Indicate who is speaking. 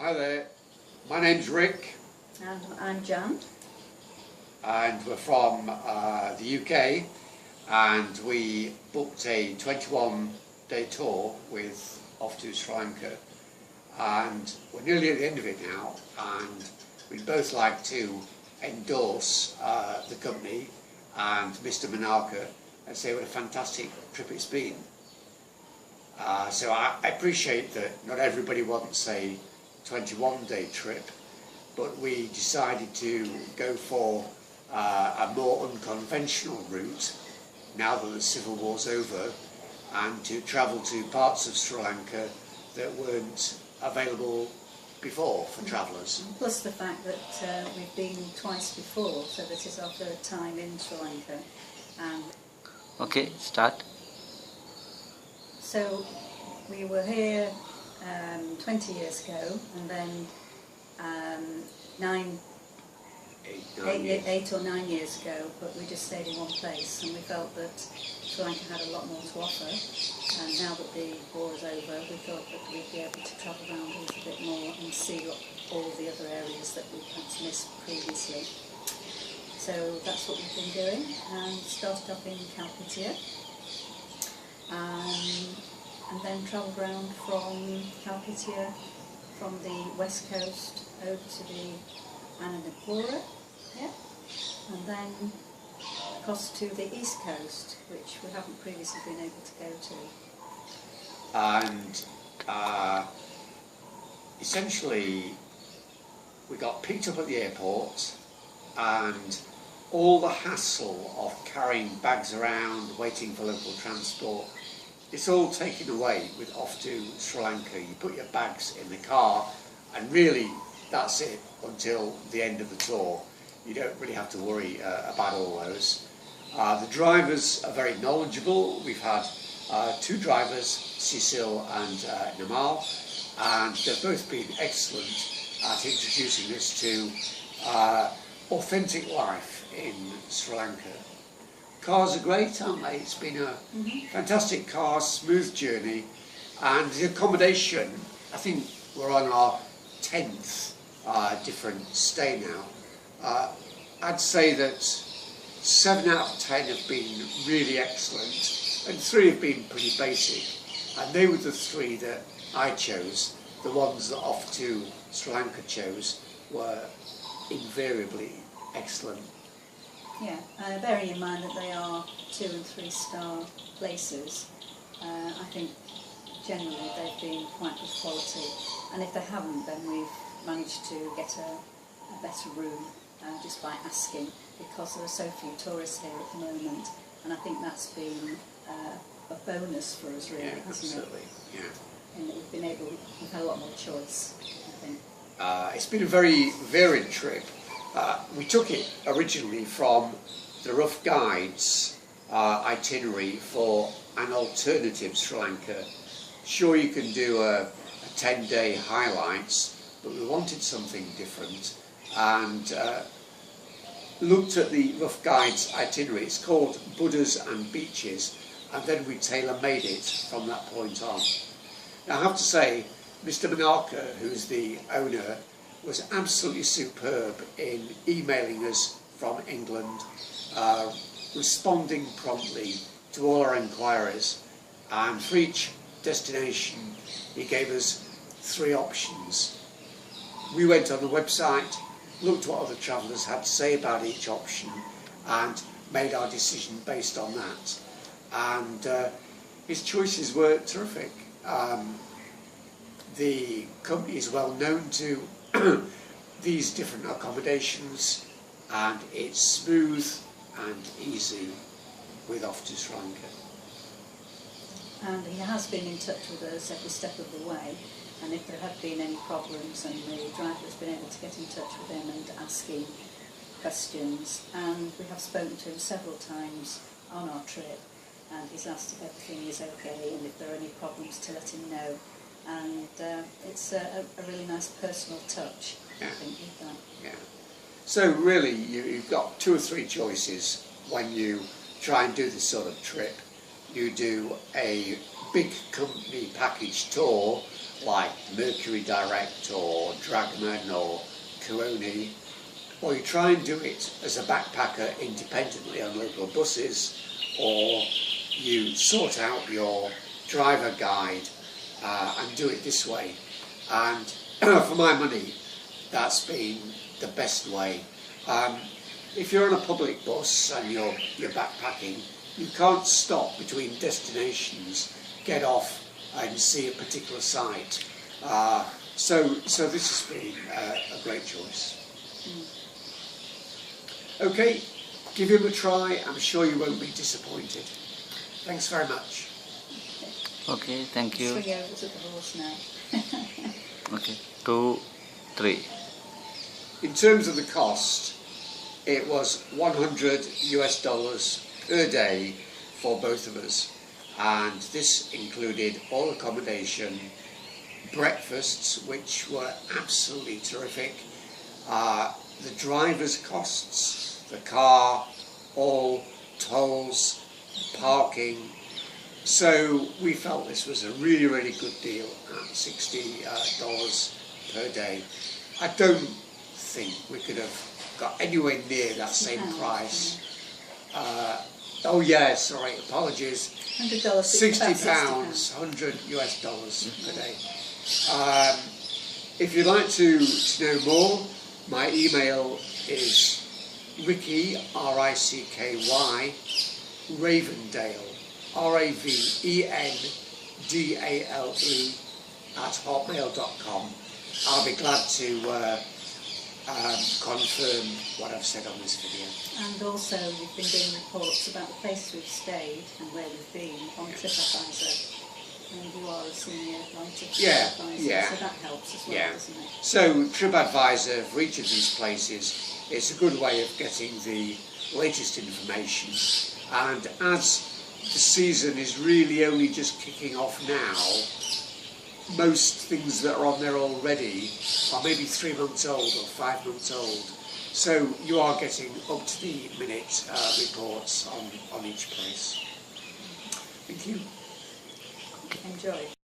Speaker 1: Hi there, my name's Rick.
Speaker 2: And I'm Jan.
Speaker 1: And we're from the UK, and we booked a 21-day tour with Off2srilanka, and we're nearly at the end of it now, and we'd both like to endorse the company and Mr. Menaka and say what a fantastic trip it's been. So I appreciate that not everybody wants a 21-day trip, but we decided to go for a more unconventional route now that the civil war's over, and to travel to parts of Sri Lanka that weren't available before for travellers.
Speaker 2: Plus the fact that we've been twice before, so this is our third time in Sri Lanka. And
Speaker 3: okay, start.
Speaker 2: So we were here 20 years ago, and then 8 or 9 years ago, but we just stayed in one place, and we felt that Sri Lanka had a lot more to offer, and now that the war is over, we thought that we'd be able to travel around a little bit more and see all the other areas that we perhaps missed previously. So that's what we've been doing, and started off in Kalpitia, and then travelled around from Kalpitia, from the west coast over to the Anandapura, and then across to the east coast, which we haven't previously been able to go to.
Speaker 1: And essentially we got picked up at the airport, and all the hassle of carrying bags around, waiting for local transport, it's all taken away with Off2srilanka. You put your bags in the car, and really that's it until the end of the tour. You don't really have to worry about all those. The drivers are very knowledgeable. We've had two drivers, Cecil and Namal, and they've both been excellent at introducing us to authentic life in Sri Lanka. Cars are great, aren't they? It's been a fantastic car, smooth journey, and the accommodation, I think we're on our 10th different stay now. I'd say that 7 out of 10 have been really excellent, and 3 have been pretty basic, and they were the 3 that I chose. The ones that Off2srilanka chose were invariably excellent.
Speaker 2: Yeah, bearing in mind that they are 2 and 3 star places, I think generally they've been quite good quality, and if they haven't, then we've managed to get a better room just by asking, because there are so few tourists here at the moment, and I think that's been a bonus for us, really, hasn't
Speaker 1: absolutely.
Speaker 2: it? Yeah. And that we've had a lot more choice, I think.
Speaker 1: It's been a very varied trip. We took it originally from the Rough Guides itinerary for an alternative Sri Lanka. Sure, you can do a 10-day highlights, but we wanted something different, and looked at the Rough Guides itinerary. It's called Buddhas and Beaches, and then we tailor-made it from that point on. Now I have to say, Mr. Menaka, who's the owner, was absolutely superb in emailing us from England, responding promptly to all our inquiries, and for each destination he gave us 3 options. We went on the website, looked what other travellers had to say about each option, and made our decision based on that. And his choices were terrific. The company is well known to these different accommodations, and it's smooth and easy with Off2srilanka.
Speaker 2: And he has been in touch with us every step of the way, and if there have been any problems, and the driver has been able to get in touch with him and ask him questions, and we have spoken to him several times on our trip, and he's asked if everything is okay and if there are any problems to let him know. And it's a really nice personal touch, I think, with that.
Speaker 1: Yeah. So really, you've got 2 or 3 choices when you try and do this sort of trip. you do a big company package tour like Mercury Direct or Dragman or Coroni, or you try and do it as a backpacker independently on local buses, or you sort out your driver guide and do it this way. And for my money, that's been the best way. If you're on a public bus and you're backpacking, you can't stop between destinations, get off and see a particular site. So this has been a great choice. Okay, give him a try. I'm sure you won't be disappointed. Thanks very much.
Speaker 3: Okay, thank you.
Speaker 2: Swing over to the horse now.
Speaker 3: Okay, 2, 3.
Speaker 1: In terms of the cost, it was $100 per day for both of us, and this included all accommodation, breakfasts, which were absolutely terrific, the driver's costs, the car, all tolls, parking. So we felt this was a really, really good deal at $60 per day. I don't think we could have got anywhere near that same price. Oh yeah, sorry, apologies.
Speaker 2: $100,
Speaker 1: £60, $100 per day. If you'd like to know more, my email is Ricky, R-I-C-K-Y, Ravendale, R-A-V-E-N-D-A-L-E @hotmail.com. I'll be glad to confirm what I've said on this video.
Speaker 2: And also we've been doing reports about the places we've stayed and where we've been on TripAdvisor. And you are a senior writer for TripAdvisor, so that helps as well, doesn't it?
Speaker 1: So TripAdvisor, for each of these places, it's a good way of getting the latest information. And as the season is really only just kicking off now, most things that are on there already are maybe 3 months old or 5 months old. So you are getting up-to-the-minute reports on each place. Thank you.
Speaker 2: Enjoy.